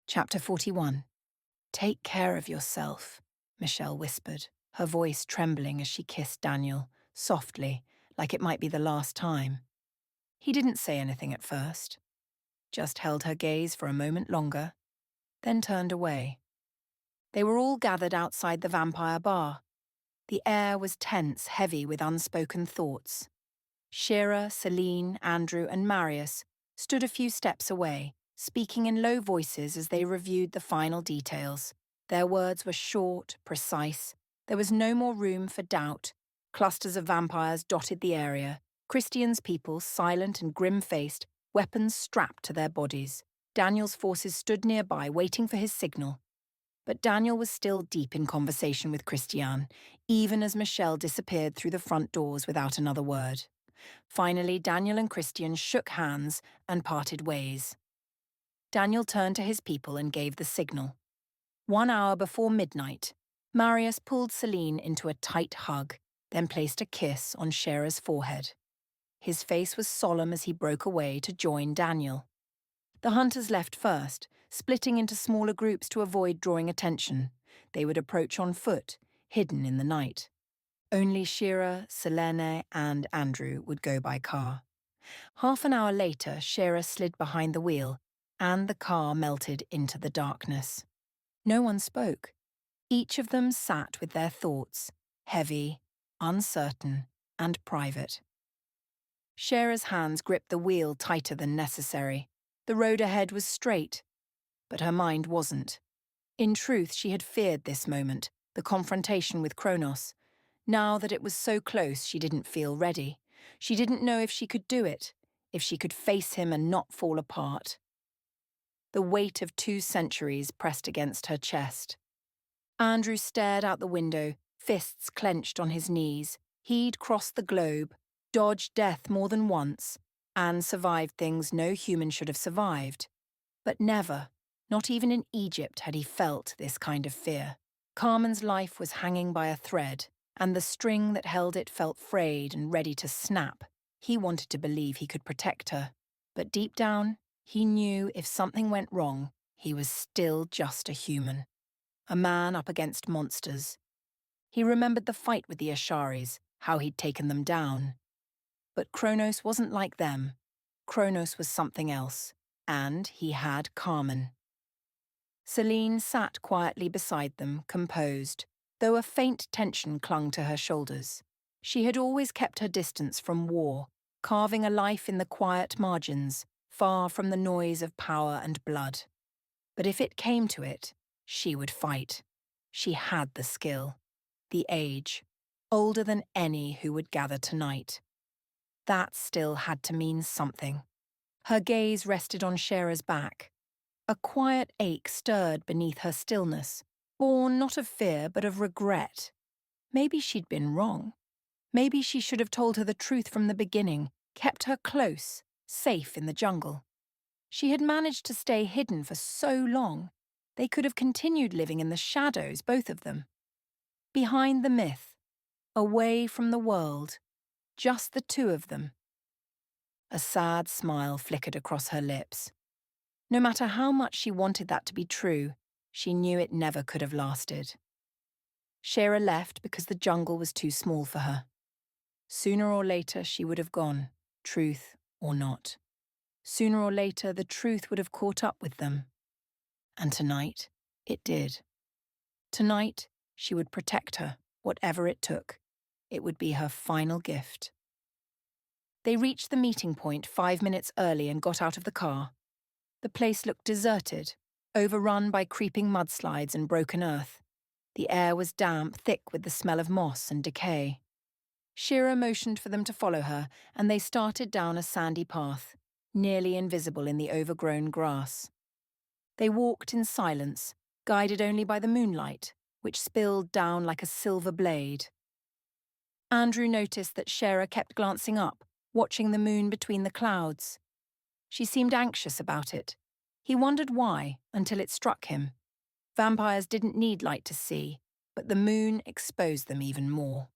Chapter 41. Take care of yourself, Michelle whispered, her voice trembling as she kissed Daniel, softly, like it might be the last time. He didn't say anything at first, just held her gaze for a moment longer, then turned away. They were all gathered outside the vampire bar. The air was tense, heavy with unspoken thoughts. Shira, Celine, Andrew, and Marius stood a few steps away, speaking in low voices as they reviewed the final details. Their words were short, precise. There was no more room for doubt. Clusters of vampires dotted the area, Christian's people silent and grim-faced, weapons strapped to their bodies. Daniel's forces stood nearby, waiting for his signal. But Daniel was still deep in conversation with Christian, even as Michelle disappeared through the front doors without another word. Finally, Daniel and Christian shook hands and parted ways. Daniel turned to his people and gave the signal. 1 hour before midnight, Marius pulled Celine into a tight hug, then placed a kiss on Shera's forehead. His face was solemn as he broke away to join Daniel. The hunters left first, splitting into smaller groups to avoid drawing attention. They would approach on foot, hidden in the night. Only Shira, Selene, and Andrew would go by car. Half an hour later, Shira slid behind the wheel, and the car melted into the darkness. No one spoke. Each of them sat with their thoughts, heavy, uncertain, and private. Shira's hands gripped the wheel tighter than necessary. The road ahead was straight, but her mind wasn't. In truth, she had feared this moment, the confrontation with Kronos. Now that it was so close, she didn't feel ready. She didn't know if she could do it, if she could face him and not fall apart. The weight of 2 centuries pressed against her chest. Andrew stared out the window, fists clenched on his knees. He'd crossed the globe, dodged death more than once, and survived things no human should have survived. But never, not even in Egypt, had he felt this kind of fear. Carmen's life was hanging by a thread, and the string that held it felt frayed and ready to snap. He wanted to believe he could protect her, but deep down, he knew if something went wrong, he was still just a human. A man up against monsters. He remembered the fight with the Asharis, how he'd taken them down. But Kronos wasn't like them. Kronos was something else, and he had Carmen. Celine sat quietly beside them, composed, though a faint tension clung to her shoulders. She had always kept her distance from war, carving a life in the quiet margins, far from the noise of power and blood. But if it came to it, she would fight. She had the skill, the age, older than any who would gather tonight. That still had to mean something. Her gaze rested on Shera's back. A quiet ache stirred beneath her stillness, born not of fear but of regret. Maybe she'd been wrong. Maybe she should have told her the truth from the beginning, kept her close, safe in the jungle. She had managed to stay hidden for so long. They could have continued living in the shadows, both of them. Behind the myth, away from the world, just the two of them. A sad smile flickered across her lips. No matter how much she wanted that to be true, she knew it never could have lasted. Shera left because the jungle was too small for her. Sooner or later she would have gone, truth or not. Sooner or later the truth would have caught up with them. And tonight, it did. Tonight, she would protect her, whatever it took. It would be her final gift. They reached the meeting point 5 minutes early and got out of the car. The place looked deserted, overrun by creeping mudslides and broken earth. The air was damp, thick with the smell of moss and decay. Shira motioned for them to follow her, and they started down a sandy path, nearly invisible in the overgrown grass. They walked in silence, guided only by the moonlight, which spilled down like a silver blade. Andrew noticed that Shera kept glancing up, watching the moon between the clouds. She seemed anxious about it. He wondered why, until it struck him. Vampires didn't need light to see, but the moon exposed them even more.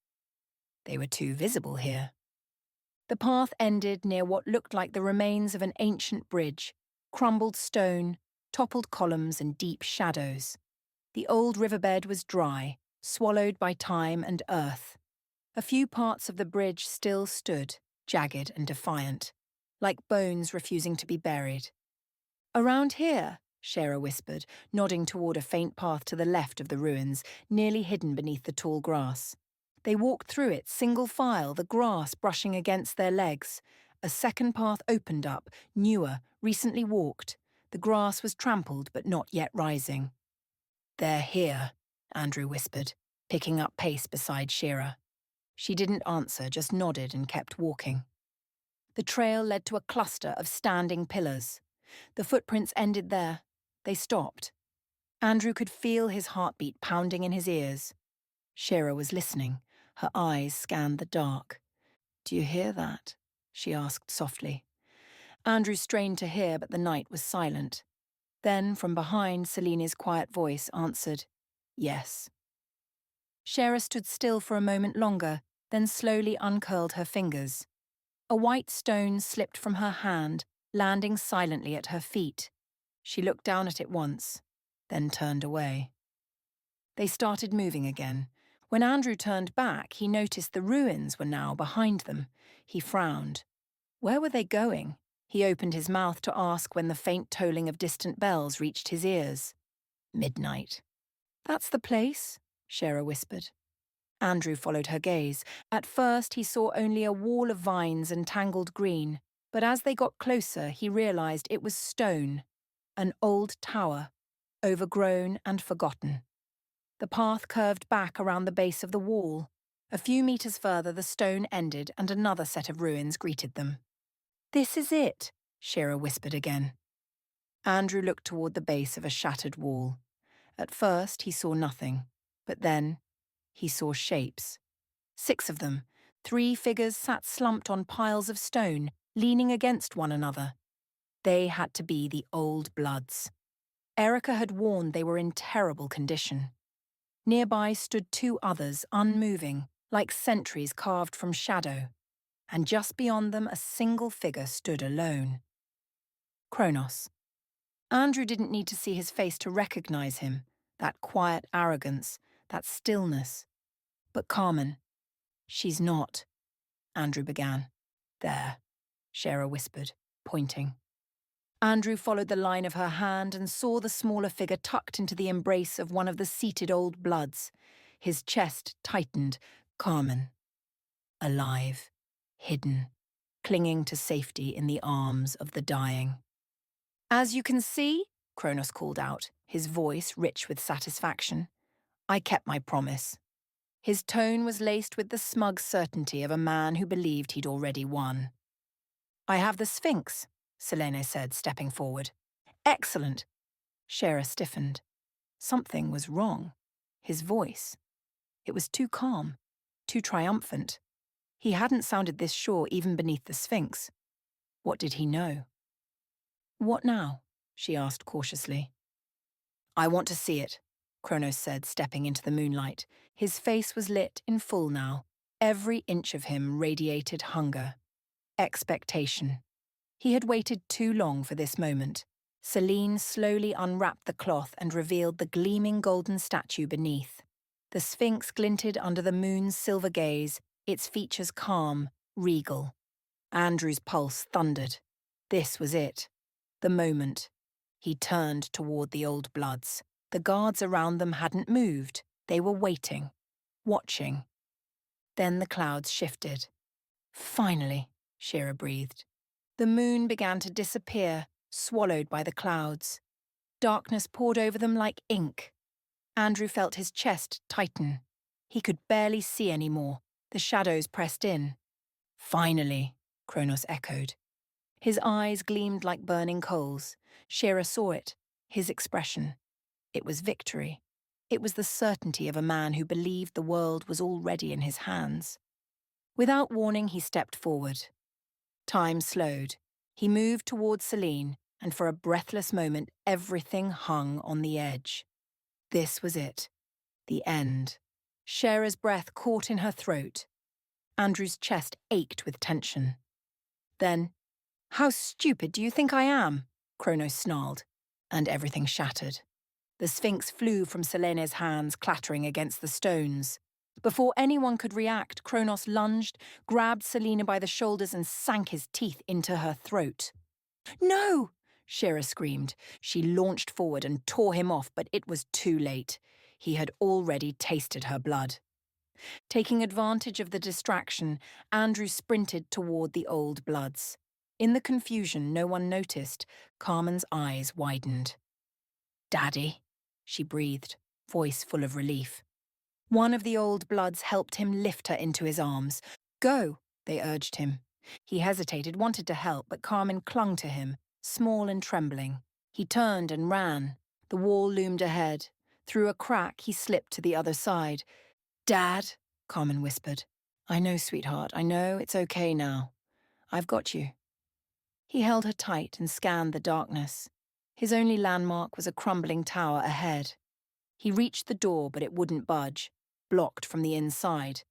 They were too visible here. The path ended near what looked like the remains of an ancient bridge, crumbled stone, toppled columns and deep shadows. The old riverbed was dry, swallowed by time and earth. A few parts of the bridge still stood, jagged and defiant, like bones refusing to be buried. "Around here," Shara whispered, nodding toward a faint path to the left of the ruins, nearly hidden beneath the tall grass. They walked through it single file, the grass brushing against their legs. A second path opened up, newer, recently walked. The grass was trampled but not yet rising. "They're here," Andrew whispered, picking up pace beside Shira. She didn't answer, just nodded and kept walking. The trail led to a cluster of standing pillars. The footprints ended there. They stopped. Andrew could feel his heartbeat pounding in his ears. Shira was listening. Her eyes scanned the dark. "Do you hear that?" she asked softly. Andrew strained to hear, but the night was silent. Then, from behind, Selene's quiet voice answered, "Yes." Shara stood still for a moment longer, then slowly uncurled her fingers. A white stone slipped from her hand, landing silently at her feet. She looked down at it once, then turned away. They started moving again. When Andrew turned back, he noticed the ruins were now behind them. He frowned. Where were they going? He opened his mouth to ask when the faint tolling of distant bells reached his ears. Midnight. "That's the place," Shara whispered. Andrew followed her gaze. At first, he saw only a wall of vines and tangled green, but as they got closer, he realized it was stone, an old tower, overgrown and forgotten. The path curved back around the base of the wall. A few meters further, the stone ended and another set of ruins greeted them. "This is it," Shira whispered again. Andrew looked toward the base of a shattered wall. At first, he saw nothing, but then he saw shapes. 6 of them. 3 figures sat slumped on piles of stone, leaning against one another. They had to be the Old Bloods. Erica had warned they were in terrible condition. Nearby stood 2 others, unmoving, like sentries carved from shadow, and just beyond them a single figure stood alone. Kronos. Andrew didn't need to see his face to recognize him, that quiet arrogance, that stillness. But Carmen. "She's not," Andrew began. "There," Shara whispered, pointing. Andrew followed the line of her hand and saw the smaller figure tucked into the embrace of one of the seated Old Bloods. His chest tightened. Carmen. Alive, hidden, clinging to safety in the arms of the dying. "As you can see," Kronos called out, his voice rich with satisfaction, "I kept my promise." His tone was laced with the smug certainty of a man who believed he'd already won. "I have the Sphinx," Selene said, stepping forward. "Excellent." Shara stiffened. Something was wrong. His voice. It was too calm, too triumphant. He hadn't sounded this sure even beneath the Sphinx. What did he know? "What now?" she asked cautiously. "I want to see it," Kronos said, stepping into the moonlight. His face was lit in full now. Every inch of him radiated hunger. Expectation. He had waited too long for this moment. Selene slowly unwrapped the cloth and revealed the gleaming golden statue beneath. The Sphinx glinted under the moon's silver gaze, its features calm, regal. Andrew's pulse thundered. This was it. The moment. He turned toward the Old Bloods. The guards around them hadn't moved. They were waiting, watching. Then the clouds shifted. "Finally," Shira breathed. The moon began to disappear, swallowed by the clouds. Darkness poured over them like ink. Andrew felt his chest tighten. He could barely see anymore. The shadows pressed in. "Finally," Kronos echoed. His eyes gleamed like burning coals. Shira saw it, his expression. It was victory. It was the certainty of a man who believed the world was already in his hands. Without warning, he stepped forward. Time slowed. He moved towards Selene, and for a breathless moment, everything hung on the edge. This was it. The end. Shara's breath caught in her throat. Andrew's chest ached with tension. Then, "How stupid do you think I am?" Kronos snarled. and everything shattered. The Sphinx flew from Selene's hands, clattering against the stones. Before anyone could react, Kronos lunged, grabbed Selena by the shoulders and sank his teeth into her throat. "No!" Shira screamed. She launched forward and tore him off, but it was too late. He had already tasted her blood. Taking advantage of the distraction, Andrew sprinted toward the old bloods. In the confusion no one noticed, Carmen's eyes widened. "Daddy," she breathed, voice full of relief. One of the old bloods helped him lift her into his arms. "Go," they urged him. He hesitated, wanted to help, but Carmen clung to him, small and trembling. He turned and ran. The wall loomed ahead. Through a crack, he slipped to the other side. "Dad," Carmen whispered. "I know, sweetheart, I know, it's okay now. I've got you." He held her tight and scanned the darkness. His only landmark was a crumbling tower ahead. He reached the door, but it wouldn't budge, blocked from the inside.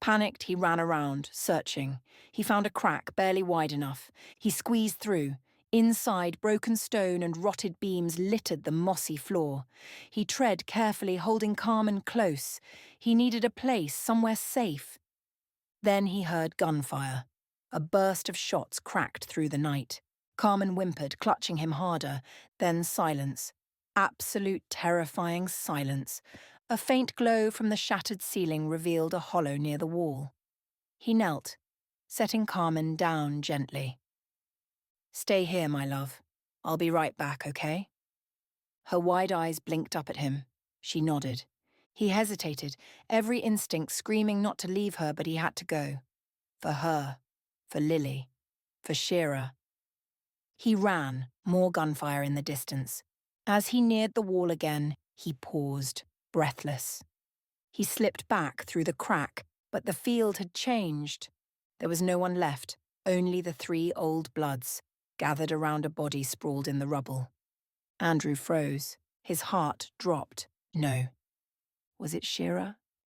Panicked, he ran around, searching. He found a crack barely wide enough. He squeezed through. Inside, broken stone and rotted beams littered the mossy floor. He tread carefully, holding Carmen close. He needed a place, somewhere safe. Then he heard gunfire. A burst of shots cracked through the night. Carmen whimpered, clutching him harder. Then silence. Absolute terrifying silence. A faint glow from the shattered ceiling revealed a hollow near the wall. He knelt, setting Carmen down gently. "Stay here, my love. I'll be right back, okay?" Her wide eyes blinked up at him. She nodded. He hesitated, every instinct screaming not to leave her, but he had to go. For her. For Lily. For Shira. He ran, more gunfire in the distance. As he neared the wall again, he paused, breathless. He slipped back through the crack, but the field had changed. There was no one left, only the three old bloods, gathered around a body sprawled in the rubble. Andrew froze. His heart dropped. No. Was it Shira?